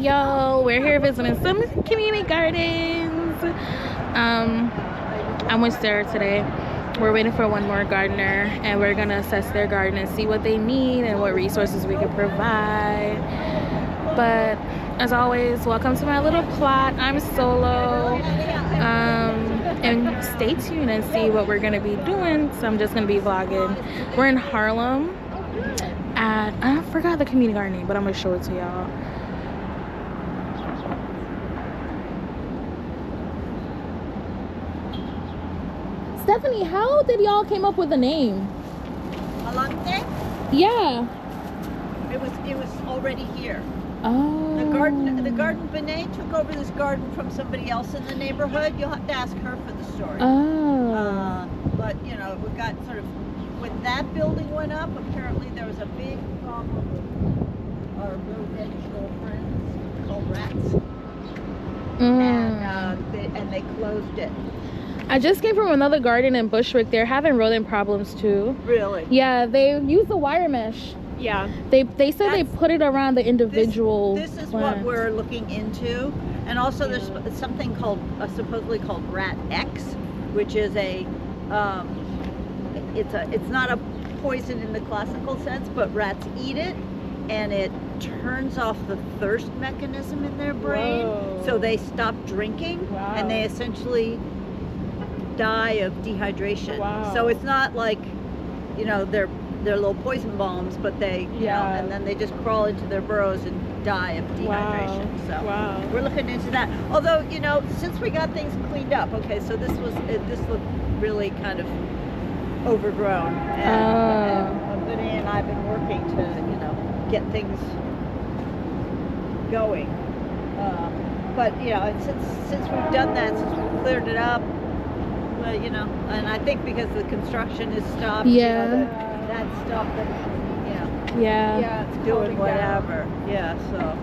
Yo, we're here visiting some community gardens. I'm with Sarah today. We're waiting for one more gardener, and we're gonna assess their garden and see what they need and what resources we can provide. But as always, welcome to my little plot. I'm solo. And stay tuned and see what we're gonna be doing. So I'm just gonna be vlogging. We're in Harlem at, I forgot the community garden name, but I'm gonna show it to y'all. Stephanie, how did y'all came up with the name? Alante? Yeah. It was already here. Oh. The garden Benet took over this garden from somebody else in the neighborhood. You'll have to ask her for the story. Oh. But you know, we got sort of when that building went up. Apparently, there was a big problem with our residential friends called rats, and they closed it. I just came from another garden in Bushwick. They're having rodent problems too. Really? Yeah, they use the wire mesh. Yeah. They said they put it around the individual. This is plants. what we're looking into, and also there's something called supposedly called rat X, which is it's not a poison in the classical sense, but rats eat it, and it turns off the thirst mechanism in their brain. Whoa. So they stop drinking. Wow. And they essentially die of dehydration. Wow. So it's not like, you know, they're little poison bombs, but they, you know, and then they just crawl into their burrows and die of dehydration. Wow. So wow. we're looking into that. Although, you know, since we got things cleaned up, okay, so this looked really kind of overgrown, and Vinny and I've been working to, you know, get things going. But you know, and since we've done that, since we've cleared it up, well, you know, and I think because the construction is stopped, Yeah. you know, that stuff that, you know, Yeah. it's doing whatever. Yeah, so.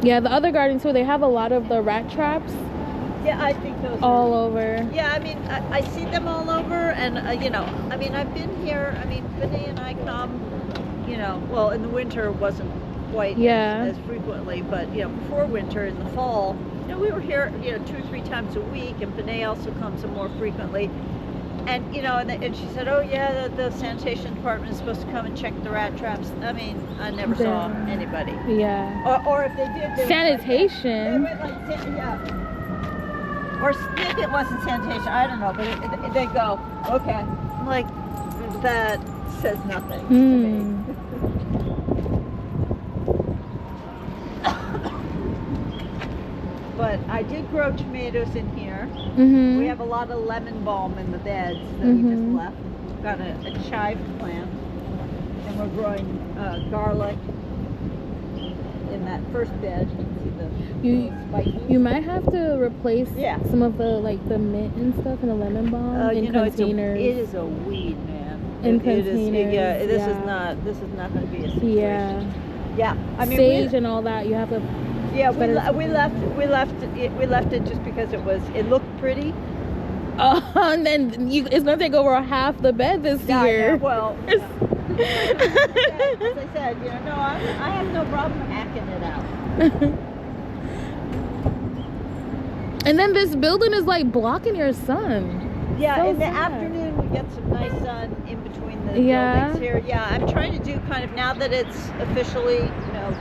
Yeah, the other garden too, they have a lot of the rat traps. Yeah, I think those all are, over. Yeah, I mean, I see them all over, and you know, I mean, I've been here. I mean, Vinny and I come, you know, well, in the winter it wasn't quite as frequently, but you know, before winter in the fall, you know, we were here, you know, 2 or 3 times a week, and Vinny also comes more frequently. And you know, and she said, oh yeah, the sanitation department is supposed to come and check the rat traps. I mean, I never saw anybody. Yeah. Or if they did, they sanitation. yeah. Or maybe it wasn't sanitation, I don't know, but they go, okay. I'm like, that says nothing to me. But I did grow tomatoes in here. Mm-hmm. We have a lot of lemon balm in the beds that we just left. We've got a chive plant, and we're growing garlic in that first bed. You can see the spiky. You might have to replace some of the the mint and stuff and the lemon balm in containers. It is a weed, man. In containers. This is not going to be a situation. Yeah. I mean, sage and all that. You have to. Yeah, we left it just because it looked pretty. And then it's gonna take over half the bed this year. Yeah, well, as I said, you know, no, I have no problem hacking it out. And then this building is like blocking your sun. Yeah, so in the sad. afternoon we get some nice sun in between the buildings here. Yeah, I'm trying to do kind of, now that it's officially, you know,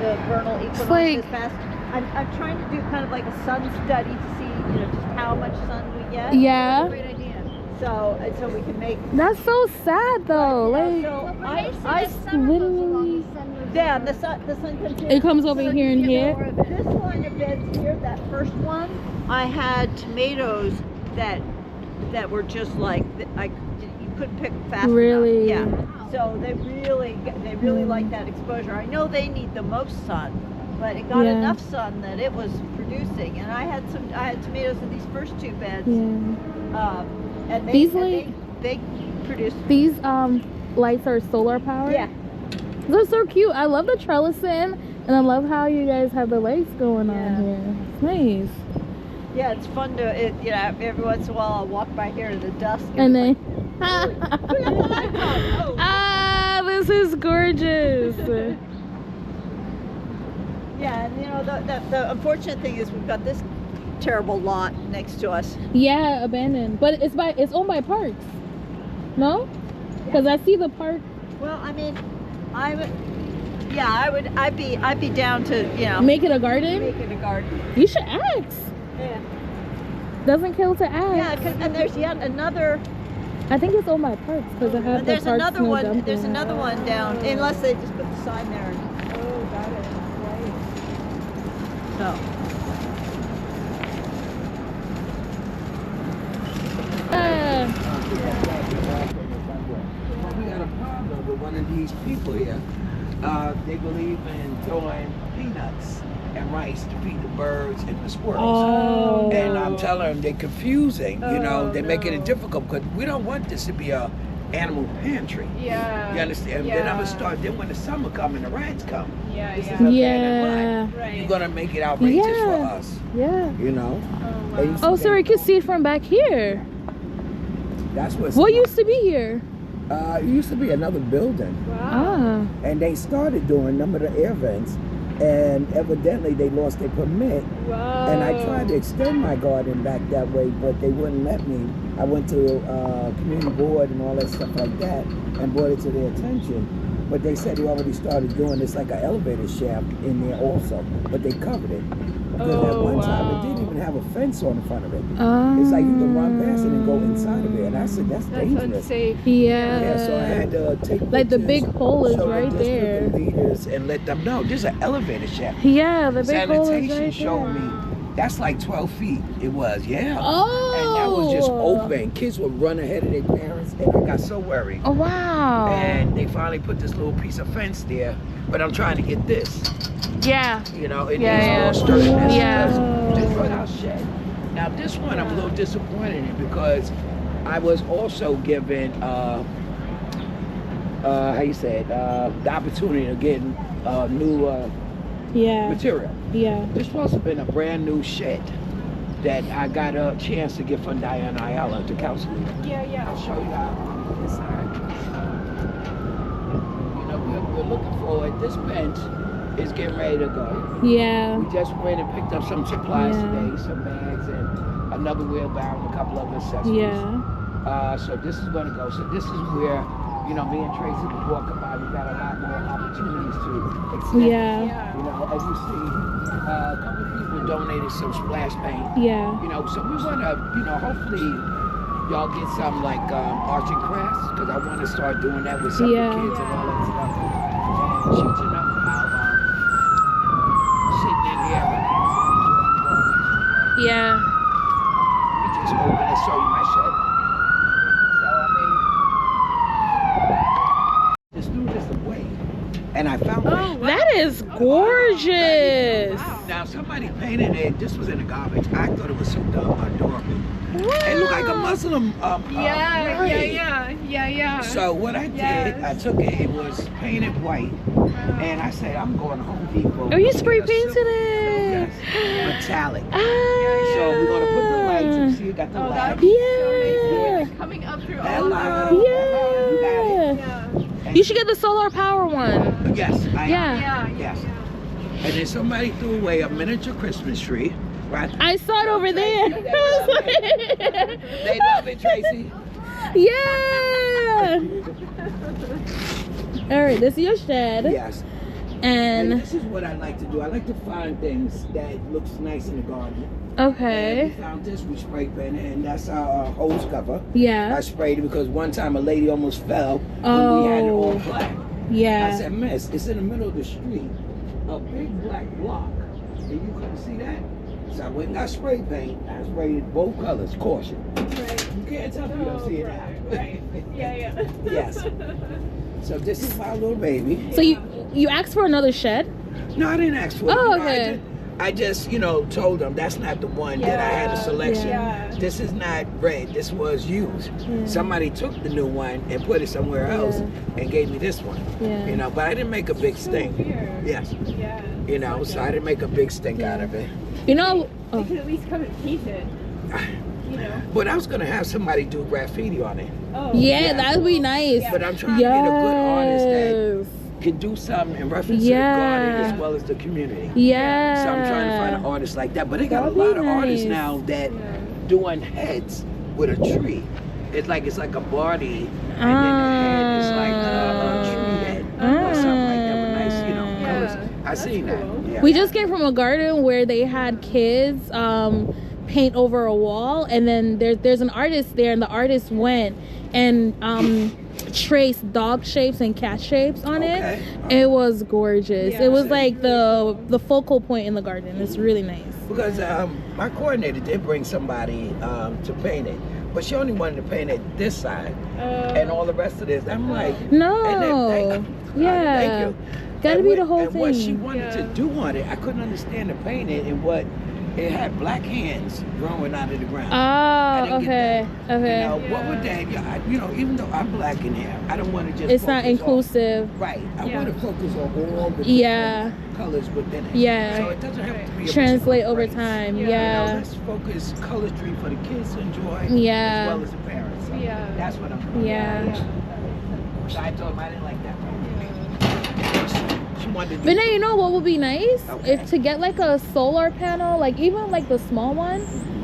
the vernal equinox is fast. I'm trying to do kind of like a sun study to see, you know, just how much sun we get. Yeah. That's a great idea. So we can make. That's so sad though. Like, I literally. Yeah, the sun comes in. It comes over here and here. This line of beds here, that first one, I had tomatoes that were just like you couldn't pick fast really enough. Yeah. So they really like that exposure. I know they need the most sun, but it got enough sun that it was producing. And I had tomatoes in these first 2 beds. Yeah. And they produce. These lights are solar powered. Yeah. They're so cute. I love the trellising, and I love how you guys have the lights going on here. It's nice. Yeah, it's fun to, you know, every once in a while I'll walk by here in the dusk. And then, this is gorgeous. Yeah, and you know, the unfortunate thing is we've got this terrible lot next to us. Yeah, abandoned. But it's owned by parks. No? Because I see the park. Well, I mean, I'd be down to, you know, make it a garden? Make it a garden. You should ask. Yeah. Doesn't kill to ask. Yeah, and there's yet another. I think it's owned by parks because I have there's another one. There's another one down, unless they just put the sign there. Oh, got it. Right. No. We got a problem with one of these people here. They believe in throwing peanuts and rice to feed the birds and the squirrels. Oh. And I'm telling them they're confusing. You know, they're making it difficult because we don't want this to be a animal pantry. Yeah. You understand? Yeah. Then I'm gonna start. Then when the summer come and the rats come, Yeah, this yeah. is a Yeah. Right. You're gonna make it outrageous Yeah. for us. Yeah. You know. Oh, They wow. used to Oh, so think- we can see it from back here. That's What used to be here? It used to be another building. Wow. Ah. And they started doing some of the air vents, and evidently they lost their permit. Wow. And I tried to extend my garden back that way, but they wouldn't let me. I went to community board and all that stuff like that and brought it to their attention. But they said they already started doing this like an elevator shaft in there also, but they covered it. Because at one time it didn't even have a fence on the front of it. It's like you can run past it and go inside of it. And I said, that's dangerous. unsafe. Yeah. Yeah, so I had to take Like the pictures, big hole is show the right district there. leaders and let them know there's an elevator shaft. Yeah, the big hole is Sanitation right showed there. me that's like 12 feet. It was, yeah. Oh. And that was just open. Kids would run ahead of their parents, and I got so worried. Oh, wow. And they finally put this little piece of fence there, but I'm trying to get this. Yeah. You know, it Yeah, needs yeah. more sturdiness. Yeah. because This was our shed. Now this one I'm a little disappointed in because I was also given how you say it, the opportunity to get new Yeah. material. Yeah. This was supposed to have been a brand new shed that I got a chance to get from Diana Ayala, the council leader. Yeah, yeah. I'll show you how inside. You know, we're looking forward. This bench is getting ready to go. Yeah. We just went and picked up some supplies Yeah. today, some bags and another wheelbarrow and a couple of accessories. Yeah. So this is going to go. So this is where, you know, me and Tracy was walking by. We got a lot more opportunities to extend. Yeah. Yeah. You know, as you see, a couple of people donated some splash paint. Yeah. You know, so we want to, you know, hopefully y'all get some like arts and crafts because I want to start doing that with some Yeah. of the kids and all that stuff. Shooting up how sitting in here. Yeah. We just open and show you my shed. So I mean, just threw this away, and I found it. Oh, wow. That is gorgeous. Wow. Now somebody painted it. This was in the garbage. I thought it was so adorable. It looked like a Muslim. Yeah, parade. yeah. So what I did, Yes. I took it. It was painted white, and I said, I'm going to Home Depot. Oh, you to spray get a painted silver- it. Yes, metallic. Ah. So we're gonna put the lights. And see, you got the Oh, lights. that's Yeah. coming up through That all of light. them. You got Yeah. it. Yeah. And You should get the solar power one. Yes, I Yeah. Yeah. Yes. And then somebody threw away a miniature Christmas tree. Right? I saw it over there. They love it, Tracy. Yeah. All right, this is your shed. Yes. And And this is what I like to do. I like to find things that looks nice in the garden. okay. And we found this, we spray painted, and that's our hose cover. I Yeah. sprayed it because one time a lady almost fell when we had it all Oh. black. I Yeah. said, miss, it's in the middle of the street, a big black block, and you couldn't see that? So I went and got spray paint. I sprayed both colors, caution. Right. You can't tell me you don't see it now. Right. Yeah. Yes. So this is my little baby. So you asked for another shed? No, I didn't ask for it. Oh, You know, okay. I just, you know, told them that's not the one that I had a selection. Yeah. This is not red. This was used. Somebody took the new one and put it somewhere else and gave me this one. Yeah. You know, but I didn't make a big stink. Weird. Yes. Yeah. You know, so I didn't make a big stink out of it. You know. They Oh. could at least come and paint it. You know. But I was gonna have somebody do graffiti on it. Oh. Yeah, that'd be nice. But I'm trying to get a good artist that can do something in reference Yeah. to the garden as well as the community. Yeah. So I'm trying to find an artist like that. But they got That'd a lot be of artists nice. now that doing heads with a tree. It's like a body, and then the head is like a tree head or something like that with nice, colors. I seen that. Yeah. We just came from a garden where they had kids paint over a wall, and then there's an artist there, and the artist went and traced dog shapes and cat shapes on it. It was gorgeous. It was like the focal point in the garden. It's really nice. Because my coordinator did bring somebody to paint it, but she only wanted to paint it this side, and all the rest of this. I'm like, no, thank you. Gotta be the whole thing. And what she wanted to do on it, I couldn't understand the painting and what. It had black hands growing out of the ground. Oh, okay. Okay. What would that, even though I'm black in here, I don't want to just it's not inclusive. Right. I want to focus on all the different colors within it. Yeah. So it doesn't have to be translate over time. Yeah. Let's focus coloristry for the kids to enjoy as well as the parents. So that's what I'm doing. So I told him I didn't like that. But now you know what would be nice if to get like a solar panel, like even like the small one,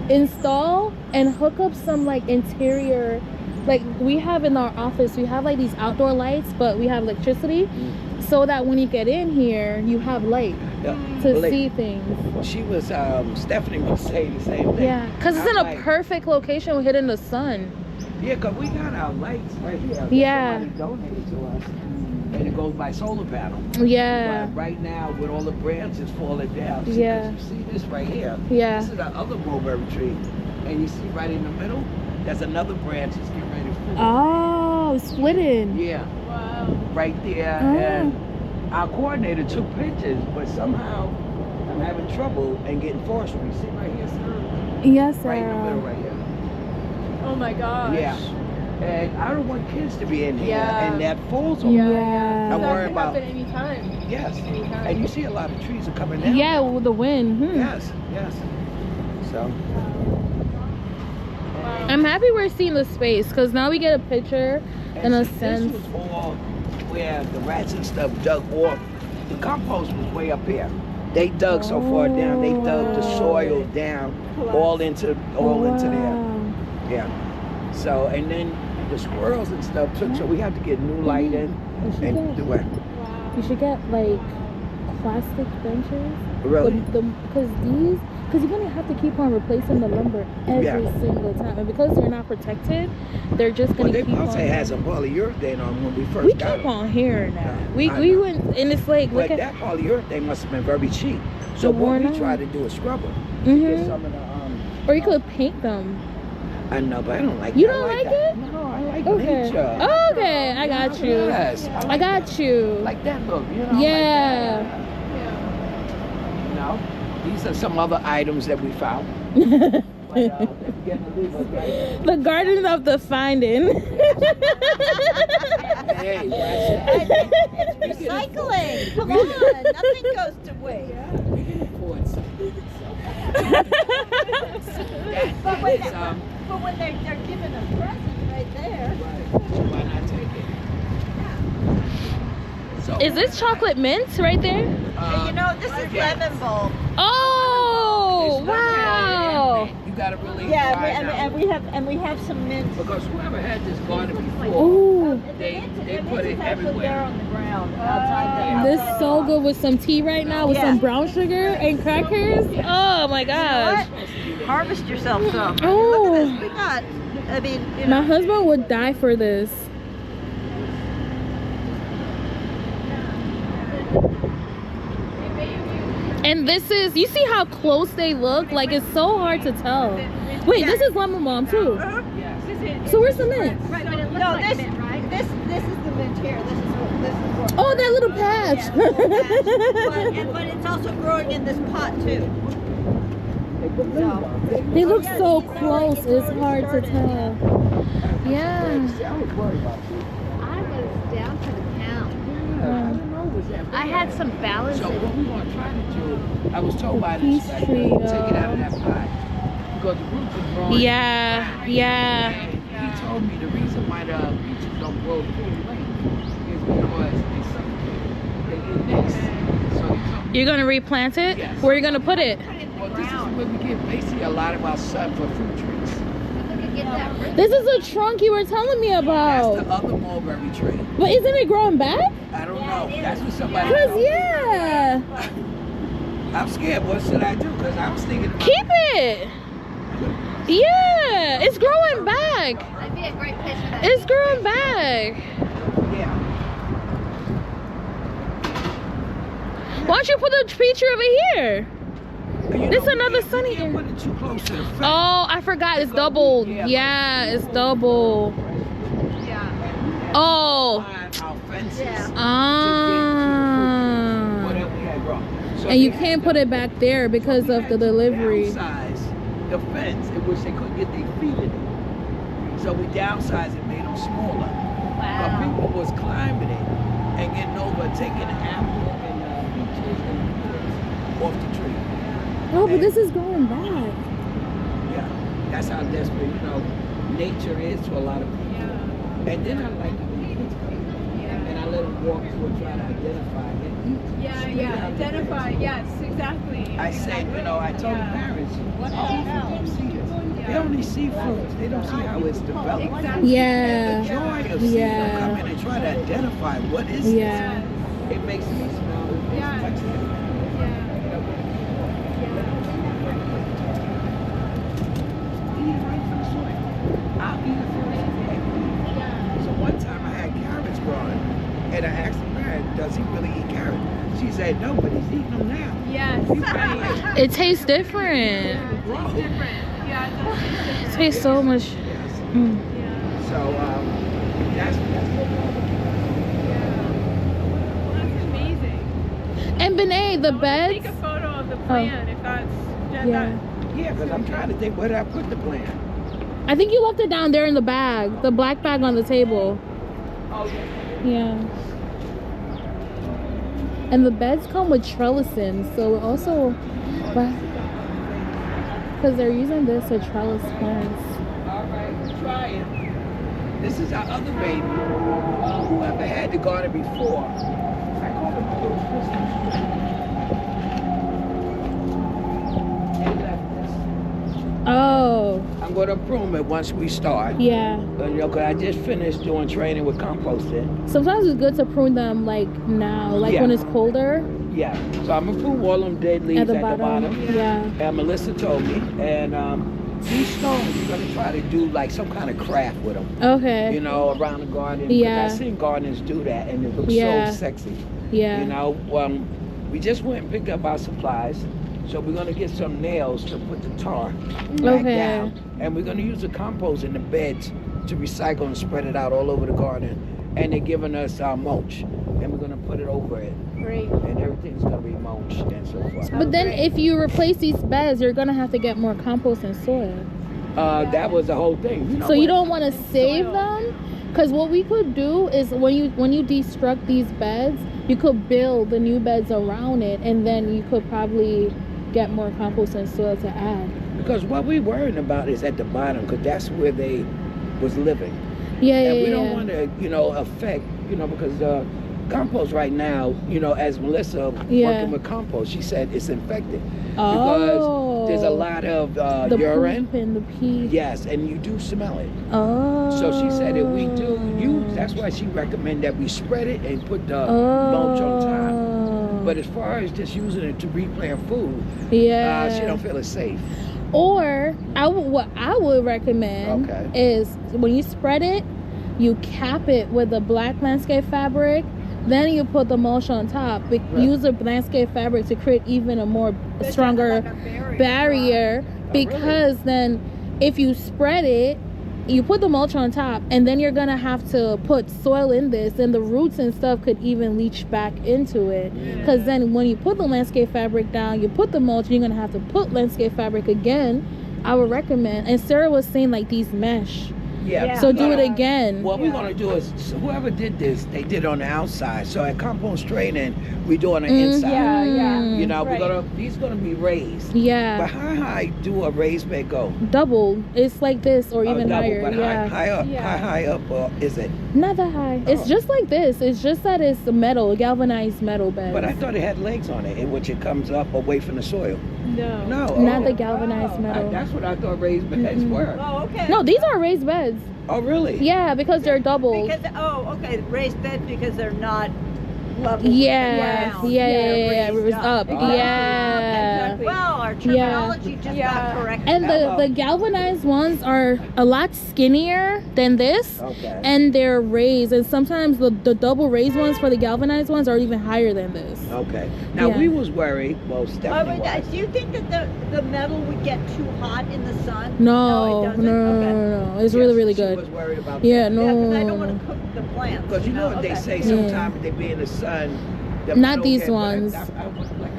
install and hook up some like interior, like we have in our office. We have like these outdoor lights, but we have electricity, so that when you get in here, you have light to see things. She was Stephanie was saying the same thing. Yeah, because it's in a perfect location, hitting the sun. Yeah, because we got our lights right here. Yeah. Somebody donated to us. And it goes by solar panel. Yeah. But right now, with all the branches falling down, you see this right here. Yeah. This is our other mulberry tree, and you see right in the middle, there's another branch that's getting ready to fall. Oh, splitting. Yeah. Wow. Right there, and our coordinator took pictures, but somehow I'm having trouble and getting forestry. See right here, sir? Yes, sir. Right in the middle, right here. Oh my gosh. Yeah. And I don't want kids to be in here and that falls on them. Yeah. I'm worried about happen anytime. Yes. And you see a lot of trees are coming down. Yeah, with the wind. Yes. So I'm happy we're seeing the space, because now we get a picture in a sense. This was all where the rats and stuff dug off. The compost was way up here. They dug so far down. They dug the soil down all into there. Yeah. So, and then the squirrels and stuff took, so we have to get new light in and do it. You should get like plastic benches. Really? Because you're gonna have to keep on replacing the lumber every single time, and because they're not protected, they're just gonna keep on. Well, they had some polyurethane on when we first got them. We keep on hearing that. We went, and it's like, but that polyurethane must have been very cheap. So what we tried to do is scrub them. Get some of the or you could paint them. I know, but I don't like You that. don't like it? No, I like Okay. nature. Okay, I got you. Yes. I got you. Like that look, you know? Yeah. You know? These are some other items that we found. The garden of the finding. Hey, it's recycling. Come on, nothing goes to waste. We can afford something. But when they're giving a present right there. Why not take it? So, Is this chocolate mint right there? You know, this is lemon bulb. Oh, wow. You gotta really and we have some mint. because whoever had this garden before, Ooh, they put it There everywhere. on the ground outside this is so good with some tea right now with some brown sugar and crackers. Oh my gosh. Harvest yourself some. Oh. Look at this. We got. I mean, you My know. husband would die for this. And this is, you see how close they look? Like, it's so hard to tell. Wait, this is lemon balm too. So where's the mint? No, this is the mint here. This is what. Oh, that little patch. But it's also growing in this pot too. So. They look so close, it's hard to tell. Yeah. I was worried about you. I was down to the pound. I don't know what's happening. I had some balance. So what we want to try to do, I was told by the Peace inspector, tree, take it out of that pot because the roots are growing. Yeah, yeah. And he told me the reason why the peaches don't grow full length is because they suffocate. it next. So You're gonna replant it? Yes. Where are you gonna put it? well, this is where we get basically a lot of our sun for fruit trees. This is a trunk you were telling me That's about. the other mulberry tree. But isn't it growing back? I don't know. That's what somebody. Cause told me. yeah. I'm scared. What should I do? Because I was thinking about Keep it. Yeah, it's growing back. That'd be a great place for that. It's growing back. Yeah. Why don't you put a picture over here? You This know, another we sunny can't area. put it too close to the fence. Oh, I forgot. It's doubled. Yeah, it's double. Yeah. Oh. Line our fences Yeah. to get to the Ah. whatever we had grown. So And you they can't had put to- it back there so because we of had the to delivery. Downsize the fence in which they couldn't get their feet in it. So we downsized it, made them smaller. But people was climbing it and getting over, taking the apple and peaches and grapes off the tree. Oh, but this is growing back. Yeah, that's how desperate, nature is to a lot of people. And then I like it when the kids come. And I let them walk through and try to identify it. Yeah, identify. Yes, exactly. I said, I told the parents, what don't see this. They only see fruits. They don't see how it's developed. Exactly. Yeah. The joy of seeing them come in and try to identify what is Yeah. this. It makes me smile. It makes Yeah. me touch it. Eat it right from the soil. I'll eat it from the soil. So one time I had carrots growing, and I asked the parent, does he really eat carrots? She said, no, but he's eating them now. Yes. He's right. It tastes different. Grow. Yeah, it does taste It different. tastes so much. Yes. Mm. Yeah. So that's what Well, that's amazing. And Benet, the I wanna beds. Take a photo of the plant if that's. Yeah. yeah, because I'm trying to think where did I put the plant. I think you left it down there in the bag, the black bag on the table. Oh yeah. Yeah. And the beds come with trellising, so it also, because they're using this to trellis plants. All right, try it. This is our other baby. Whoever had the garden before, I call them a little Christmas tree. They left this. Oh, I'm going to prune it once we start. yeah. Cause I just finished doing training with composting. Sometimes it's good to prune them like now, like Yeah. when it's colder Yeah, so I'm gonna prune all them dead leaves at the bottom. Yeah. And Melissa told me, and these stones, we're gonna try to do like some kind of craft with them. Okay. Around the garden. 'Cause Yeah. I've seen gardeners do that, and it looks Yeah. so sexy. Yeah. We just went and picked up our supplies, so we're gonna get some nails to put the tar back Okay. down, and we're gonna use the compost in the beds to recycle and spread it out all over the garden. And they're giving us mulch, and we're gonna put it over it, Great. and everything's gonna be mulched and so forth. But then if you replace these beds, you're gonna have to get more compost and soil. That was the whole thing. So you don't want to save them, because what we could do is when you destruct these beds, you could build the new beds around it, and then you could probably get more compost and soil to add. Because what we're worrying about is at the bottom, because that's where they was living. Yeah, And yeah, we don't yeah. want to, affect, because compost right now, as Melissa Yeah. working with compost, she said it's infected. Oh. Because there's a lot of the urine. poop and the pee. Yes, and you do smell it. Oh. So she said if we do use, that's why she recommend that we spread it and put the mulch on top. Oh. But as far as just using it to replant food, Yeah. she don't feel it's safe. Or what I would recommend Okay. is when you spread it, you cap it with the black landscape fabric. Then you put the mulch on top. Use the landscape fabric to create even a more stronger barrier. Because then, if you spread it, you put the mulch on top, and then you're gonna have to put soil in this, and the roots and stuff could even leach back into it. Because then when you put the landscape fabric down, you put the mulch, you're gonna have to put landscape fabric again. I would recommend, and Sarah was saying like these mesh. Yeah. So do it again. What we're gonna do is, so whoever did this, they did on the outside. So at compost training, we do on the inside. You know, these gonna be raised. Yeah. But how high do a raised bed go? Double. It's like this or even Double, higher. But high up, high up, is it? Not that high. It's just like this. It's just that it's metal, galvanized metal bed. But I thought it had legs on it, in which it comes up away from the soil. No. No. Not the galvanized metal. That's what I thought raised beds were. Oh, okay. No, these are raised beds. Oh, really? Yeah, because they're double. Because raised bed because they're not level. Yeah, Yeah, it was up. Exactly. Yeah. Exactly. Well, our terminology just got corrected. And the galvanized ones are a lot skinnier than this, and they're raised. And sometimes the double raised ones for the galvanized ones are even higher than this. Okay. Now we was worried. Well, Stephanie was. Do you think that the metal would get too hot in the sun? No, it doesn't. No. It's really She good. was worried about Yeah, that. no. Because I don't want to cook the plants. Because you know what they say, sometimes they be in the sun. the Not metal these head, but ones. like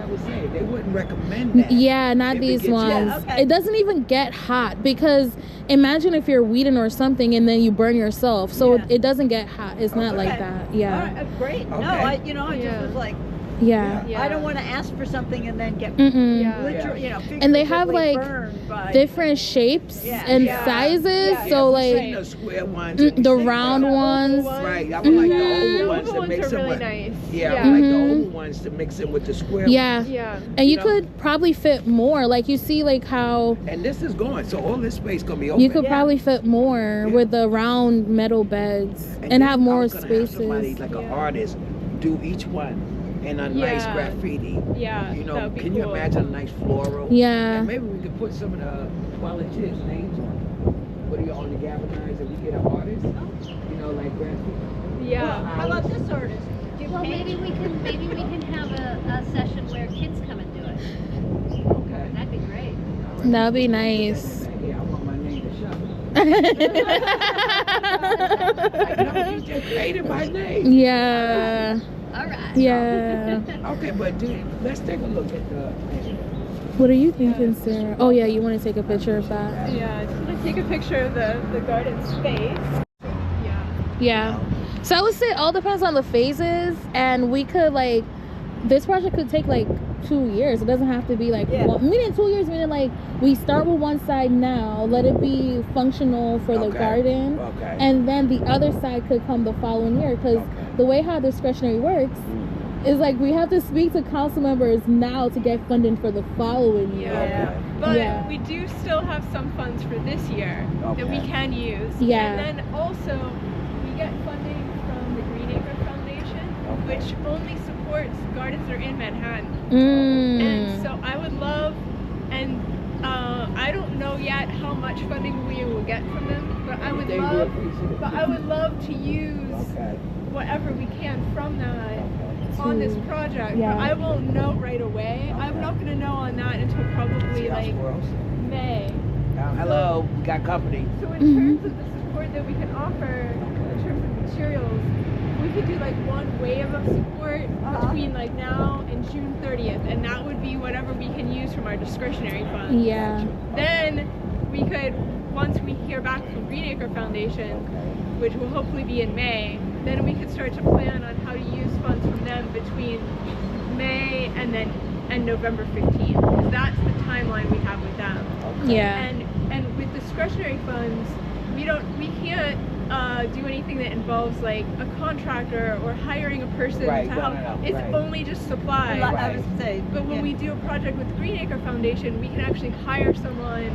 I was saying, they wouldn't recommend that. Yeah, not if it these gets ones. Yeah, okay. It doesn't even get hot because imagine if you're weeding or something and then you burn yourself. So Yeah. it doesn't get hot. It's not like Okay. that. Yeah. All right, great. Okay. No, I just was like, Yeah. Yeah. I don't want to ask for something and then get Mm-mm. Yeah. literally, And they have, figuratively like, burned by, Different shapes Yeah. and Yeah. sizes. Yeah. So We've seen like the square ones, and the we've seen round ones. Right, I would like the Yeah, oval the ones oval that ones mix are them really with. nice. Yeah, Yeah. I like the Mhm. oval ones to mix in with the square Yeah. ones. Yeah. And you know? could probably fit more. Like you see like how And this is going, so all this space gonna be open. you could Yeah. probably fit more Yeah. with the round metal beds and then have I more was gonna have somebody, spaces. like an Yeah. artist, do each one in a nice Yeah. graffiti. Yeah. You that know, would be can you cool. imagine a nice floral? Yeah. And maybe we could put some of the volunteers' names on it. What are you on the galvanized and we get an artist? You know, like graffiti. Yeah. Well, how about this artist? Do you Well, paint? maybe we can have a session where kids come and do it. Okay. That'd be great. That'd be nice. Yeah, I want my name to show. Like, no, you just created my name. Yeah. All right. Yeah. Okay, but dude, let's take a look at the. What are you thinking, Sarah? Oh yeah, you want to take a picture of that? Yeah. I just want to take a picture of the garden space. Yeah. Yeah. So I would say it all depends on the phases, and we could like this project could take like 2 years. It doesn't have to be like Yeah. meaning 2 years, meaning like we start with one side now, let it be functional for the Okay. garden, Okay. and then the other side could come the following year. Because the way how discretionary works is like we have to speak to council members now to get funding for the following year. Yeah. Okay. But Yeah. we do still have some funds for this year that we Okay. can use. Yeah. And then also we get funding from the Green Acre Foundation, which only supports gardens that are in Manhattan. Mm. And so I would love, and I don't know yet how much funding we will get from them, but I would They will love, appreciate it. but I would love to use Okay. whatever we can from that Okay. on this project. Yeah. But I won't know right away. I'm not gonna know on that until probably See our like squirrels? May. Hello, we got company. So in terms of the support that we can offer, in terms of materials, we could do like one wave of support between like now and June 30th, and that would be whatever we can use from our discretionary funds. Yeah. Then we could, once we hear back from Green Acre Foundation, which will hopefully be in May, then we could start to plan on how to use funds from them between May and November 15th, because that's the timeline we have with them. Yeah. And with discretionary funds, we can't do anything that involves like a contractor or hiring a person Right, to no, help. no, no, It's right. only just supply. I was say, But when we do a project with Green Acre Foundation, we can actually hire someone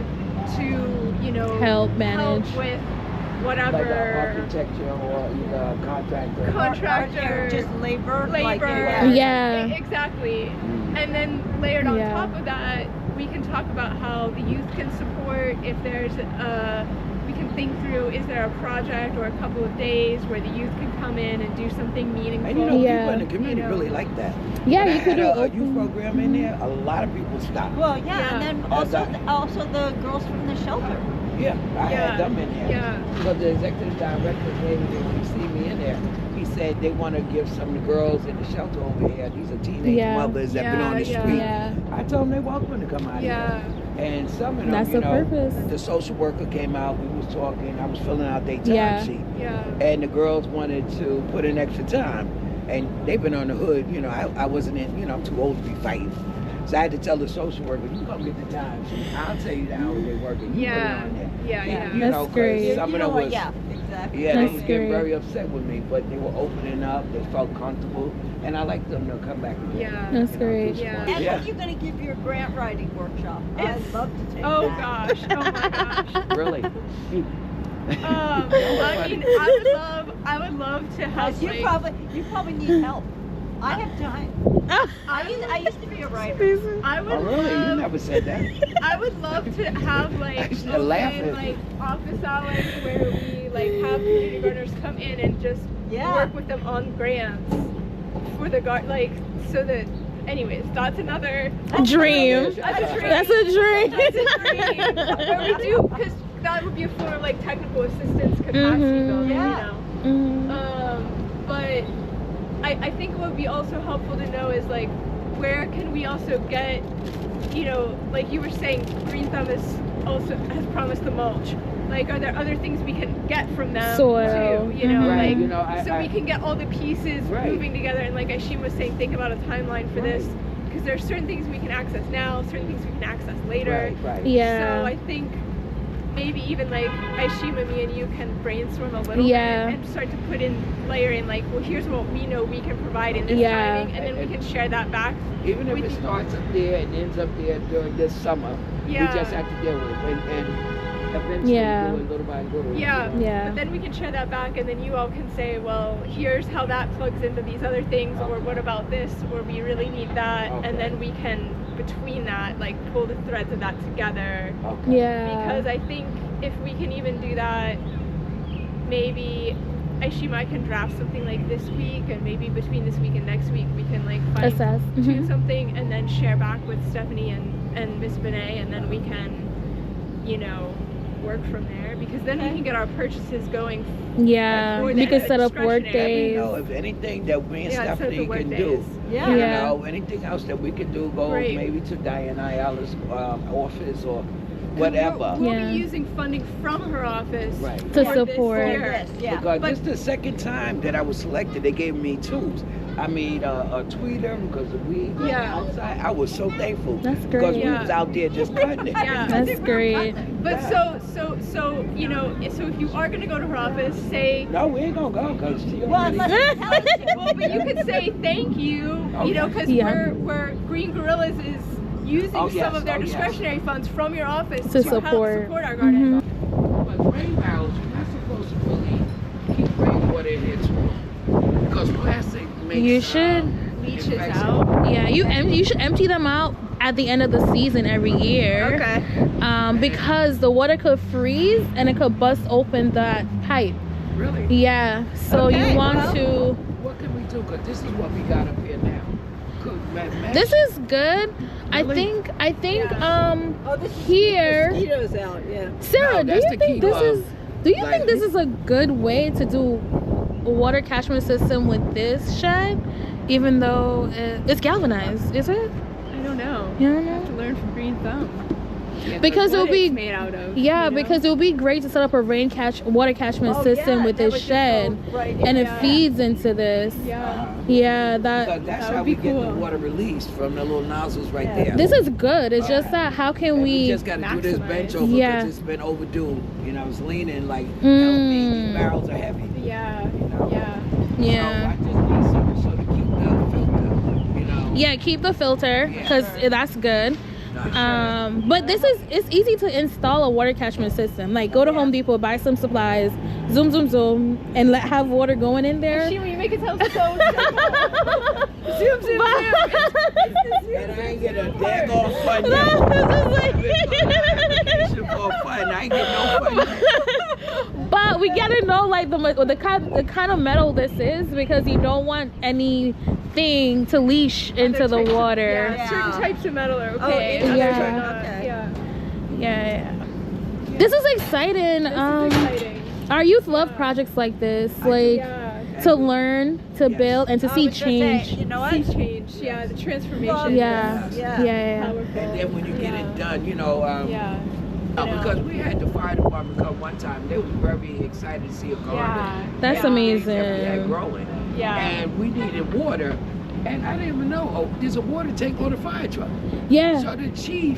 to, you know, Help manage. with Like an whatever architecture or either a contractor. contractor, just labor, like, labor. Yeah. Exactly. And then layered on Yeah. top of that, we can talk about how the youth can support. If there's we can think through, is there a project or a couple of days where the youth can come in and do something meaningful? And you know, Yeah. people in the community You know. really like that. Yeah, When you I could had do a open- youth program in there. A lot of people stopped. Well, yeah, Yeah. and then And, also the girls from the shelter. Yeah, I Yeah, had them in there. yeah. Because the executive director came and when he see me in there, he said they want to give some of the girls in the shelter over here. These are teenage Yeah. mothers that been on the Yeah, street. Yeah. I told them they're welcome to come out Yeah. here. And some of them, That's you the know, purpose. the social worker came out, we was talking, I was filling out their time Yeah. sheet. Yeah. And the girls wanted to put in extra time. And they've been on the hood, you know, I wasn't in, you know, I'm too old to be fighting. So I had to tell the social worker, you come get the time sheet. I'll tell you the hours they're working. You put it on there. Yeah. You That's know, 'cause great. some You of know them what? was, Yeah, exactly. yeah, they That's was getting great. very upset with me, but they were opening up, they felt comfortable, and I like them to come back again. Yeah. That's You know, great. do Yeah. some- And yeah. when are you going to give your grant writing workshop? It's- I'd love to take Oh that. gosh. Oh my gosh. Really? I mean, I would love to have. You Like, probably need help. I have time. I used to be a writer. I would Oh, really? You love. never said that. I would love to have like I started laughing. like office hours where we like have community gardeners come in and just Yeah. work with them on grants for the like so that. Anyways, that's another Dream. That's a dream. That's a dream. That's a dream. Where we do, because that would be a form of like technical assistance capacity Mhm. building, Yeah. you Mhm. know. But I think what would be also helpful to know is like where can we also get, you know, like you were saying, Green Thumb has promised the mulch. Like, are there other things we can get from them Soil. too? You know, Mhm. Right, like you know, so we can get all the pieces Right. moving together. And like Aishim was saying, think about a timeline for this, because there's certain things we can access now, certain things we can access later. Right. Yeah. So I think maybe even like Aishima, me and you can brainstorm a little Yeah. bit and start to put in, layer in like, well, here's what we know we can provide in this Yeah. timing, and then we can share that back. Even if with it you. starts up there and ends up there during this summer, Yeah. we just have to deal with it and eventually Yeah. do it little by little. Yeah. Yeah. But then we can share that back, and then you all can say, well, here's how that plugs into these other things, or what about this, or we really need that, Okay. and then we can, between that, like pull the threads of that together. Okay. Yeah. Because I think if we can even do that, maybe Aishima can draft something like this week, and maybe between this week and next week we can like fine Assess. tune Mhm. something and then share back with Stephanie and Miss Benet, and then we can, you know, work from there, because then we can get our purchases going. Yeah. Or You the can set up work discretionary. Let me days. know if anything that me and Yeah, set up Stephanie the work can days. do. Yeah. You Yeah. know, anything else that we could do, go Great. maybe to Diana Ayala's office or 'Cause whatever. We'll Yeah. be using funding from her office Right. To for this support. year. Yes, yeah. Because But- this is the second time that I was selected. They gave me tools. I mean, a tweeter because we Yeah. outside. I was so thankful. That's Because great. we Yeah. was out there just cutting it. Yeah. That's great. But so you know, so if you are gonna go to her office, say. No, we ain't gonna go because she Well, already. unless you tell us to. Well, but you could say thank you, you know, because Yeah. we're Green Gorillas is using Oh, yes. some of their Oh, yes. discretionary funds from your office To help support. support our garden. Mhm. But rain barrels, you're not supposed to really keep rainwater in here too long because plastic makes. You should. Leaches infection. out. Yeah, you should empty them out at the end of the season every year. Because the water could freeze and it could bust open that pipe. Really? Yeah. So Okay, you want well. to. What can we do? Because this is what we got up here now. Good, man. This is good. Really? I think Oh, this is here. mosquitoes out, yeah. Sarah, No, do that's you to think keep, this is like- think this is a good way to do a water catchment system with this shed, even though it's galvanized, is it? I don't know. You don't I have know? to learn from Green Thumb. Because it What would be it's made out of. yeah, you know? because it would be great to set up a water catchment Oh, system yeah, with that this would just shed, go right and it Yeah. feeds into this. Yeah. Yeah, Because that that's that how would we be get the cool. water released from the little nozzles right Yeah. there. this is good. It's just that how can And we? just got to do this maximize. bench over Yeah. because it's been overdue. You know, I was leaning like, help me, these barrels are heavy. Yeah. You know? Yeah. Yeah. So I just need something so to keep the filter, you know. Yeah, keep the filter because that's good. Nah, But it's easy to install a water catchment system. Like go to Home Depot, buy some supplies, zoom, and have water going in there. She, when you make it sound so simple. Zoom, zoom, and I ain't get a daggone fun No, yet. this is like- Application for fun. I ain't get no fun yet. But we gotta know like the kind of metal this is, because you don't want anything to leach into the water. Yeah, certain types of metal are Oh, okay. interesting. others Yeah. are not. Okay. Yeah. Yeah. This is exciting. This is exciting. Our youth love projects like this. Like Yeah. to learn, to build, and to see was gonna say, change. you know See what? change, yeah, the transformation. Well, Yeah. Yeah. Powerful. And then when you get it done, Yeah. because we had the fire department come one time, they was very excited to see a garden. Yeah. That's yeah. amazing. That we had growing. Yeah. And we needed water, and I didn't even know. Oh, there's a water tank on the fire truck. Yeah. So the chief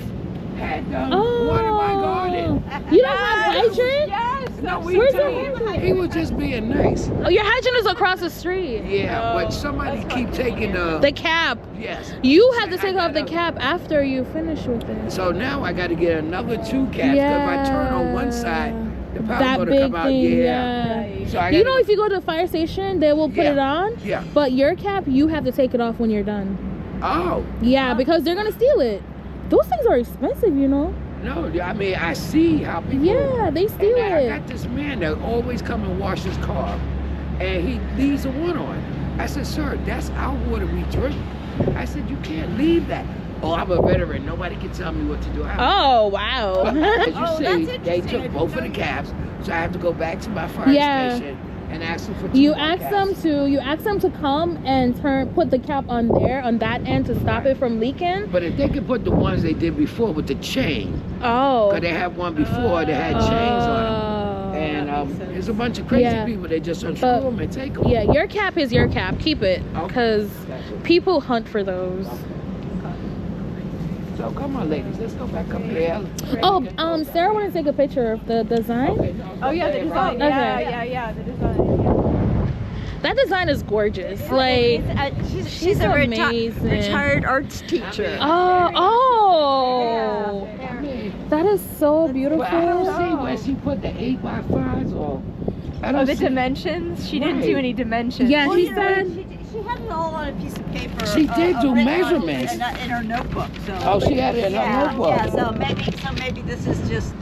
had water my garden. You don't have hydrant? Yes. No, Where's the he was just being nice. Oh, your hydrant is across the street. Yeah, but somebody keep taking The cap. yes. You have to take off the cap after you finish with it. So now I got to get another 2 caps because if I turn on one side, the power's That gonna big come out. thing, Yeah. Right. So I You gotta- know, if you go to the fire station, they will put Yeah. it on. Yeah. But your cap, you have to take it off when you're done. Oh. Yeah, because they're gonna steal it. Those things are expensive, you know. No, I mean, I see how people... Yeah, they steal And I it. got this man that always come and wash his car, and he leaves the water on. I said, sir, that's our water we drink. I said, you can't leave that. Oh, I'm a veteran. Nobody can tell me what to do. Oh wow. But as you Oh, see, that's they interesting. I took didn't both of know the that. caps, so I have to go back to my fire Yeah. station and ask them for 2 You more ask caps. them to come and put the cap on there on that end to stop it from leaking. But if they could put the ones they did before with the chain, Oh. because they had one before that had chains on them. And there's a bunch of crazy Yeah. people, they just unscrew But- them and take them. Yeah, your cap is your cap. Keep it, Okay. because people hunt for those. So come on, ladies, let's go back up here. Oh, Sarah wanted to take a picture of the design. Okay, no, Oh yeah, the design. Okay. Yeah, the design. That design is gorgeous. Like, She's a amazing. retired arts teacher. oh, that is so beautiful. Well, I don't see where she put the 8x5s or. I Oh, don't the see. dimensions? She didn't do Right. any dimensions. Yeah, Well, she you know, said. she had it all on a piece of paper. She did do written on it measurements. in her notebook. So. Oh, she had it in her Yeah, notebook. yeah. So maybe this is just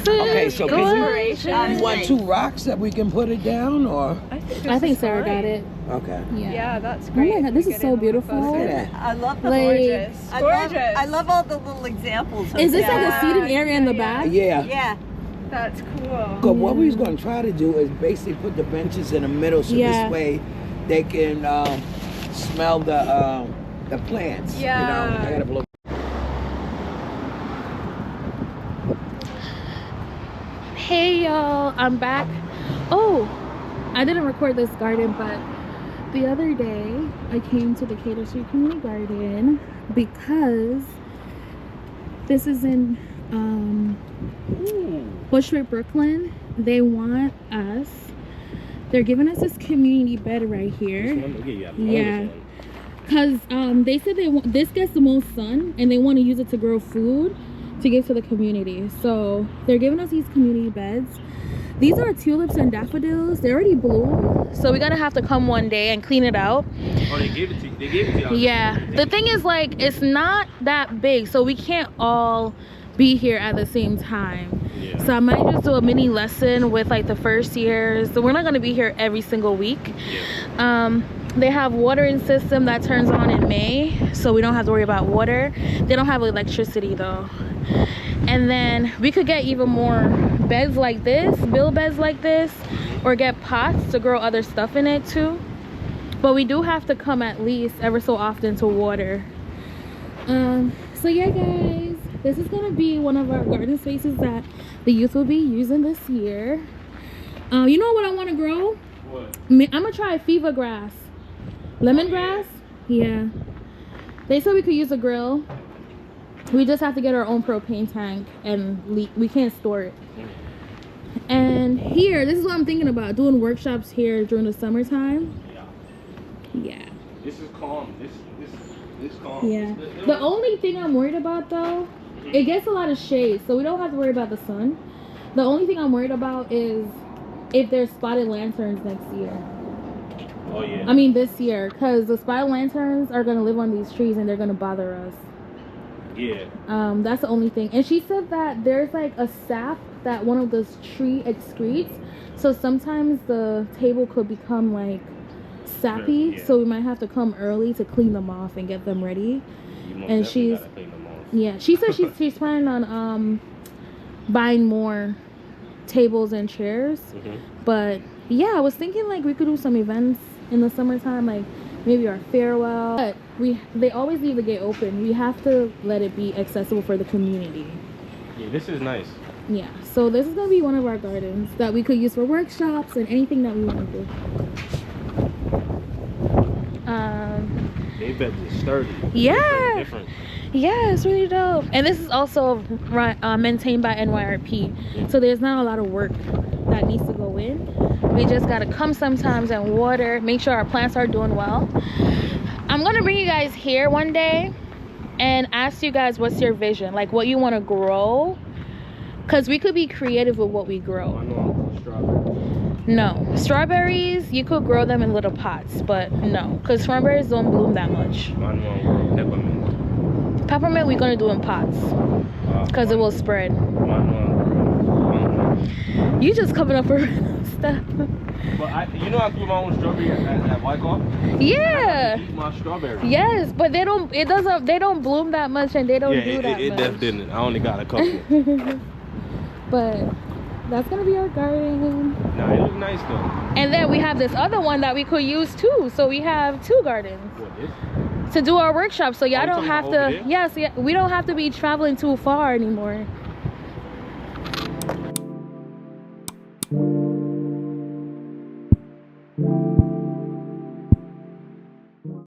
Okay, so can Inspiration. you want 2 rocks that we can put it down, or? I think Sarah got it. Okay. Yeah. Yeah, that's Oh great. my God, this We is get so in a little beautiful. closer. Look at that. I love the Like- Gorgeous. Gorgeous. I love all the little examples. Of Is this that. like a seating area in the back? Yeah. Yeah. That's cool. Because what we was going to try to do is basically put the benches in the middle so Yeah. this way they can smell the plants. Yeah. You know, I got to blow. Hey y'all, I'm back. Oh, I didn't record this garden, but the other day I came to the Cater Street Community Garden because this is in Bushwick, Brooklyn. They want us, they're giving us this community bed right here. Yeah. Because they said this gets the most sun and they want to use it to grow food to give to the community. So they're giving us these community beds. These are tulips and daffodils. They already blew, so we're gonna have to come one day and clean it out. Oh, they gave it to you. They gave it to you. Yeah, the thing is, like, it's not that big, so we can't all be here at the same time. Yeah. So I might just do a mini lesson with like the first years. So we're not gonna be here every single week. Yeah. They have watering system that turns on in May, so we don't have to worry about water. They don't have electricity though. And then we could get even more beds like this, build beds like this, or get pots to grow other stuff in it too. But we do have to come at least ever so often to water. So yeah guys, this is gonna be one of our garden spaces that the youth will be using this year. You know what I want to grow? What? I'm gonna try fever grass. Lemongrass? Yeah. They said we could use a grill. We just have to get our own propane tank and we can't store it. And here, this is what I'm thinking about, doing workshops here during the summertime. Yeah. Yeah. This is calm. This calm. Yeah. The only thing I'm worried about though, it gets a lot of shade, so we don't have to worry about the sun. The only thing I'm worried about is if there's spotted lanterns next year. Oh yeah. I mean this year, because the spotted lanterns are gonna live on these trees and they're gonna bother us. Yeah. That's the only thing. And she said that there's like a sap that one of those tree excretes, so sometimes the table could become like sappy. Yeah. So we might have to come early to clean them off and get them ready. You most And definitely she's- gotta clean them off. Yeah, she said she's planning on buying more tables and chairs. But yeah, I was thinking like we could do some events in the summertime, like maybe our farewell. But they always leave the gate open. We have to let it be accessible for the community. Yeah, this is nice. Yeah, so this is gonna be one of our gardens that we could use for workshops and anything that we want to do. They bet is sturdy. Yeah. Different. Yeah, it's really dope. And this is also maintained by NYRP. So there's not a lot of work that needs to go in. We just gotta come sometimes and water, make sure our plants are doing well. I'm gonna bring you guys here one day and ask you guys what's your vision, like what you want to grow, because we could be creative with what we grow. I know strawberry. No, strawberries, you could grow them in little pots, but no, because strawberries don't bloom that much. I know peppermint. Peppermint we're gonna do in pots because it will spread. You just coming up with stuff. But you know I grew my own strawberry at Wyckoff? Yeah. I eat my strawberries. Yes, but they don't bloom that much and they don't do that it much. definitely didn't. I only got a couple. But that's gonna be our garden. Nah, it look nice though. And then we have this other one that we could use too. So we have 2 gardens. What, this? To do our workshop, so y'all you don't talking have about over to. there? Yes, yeah, we don't have to be traveling too far anymore.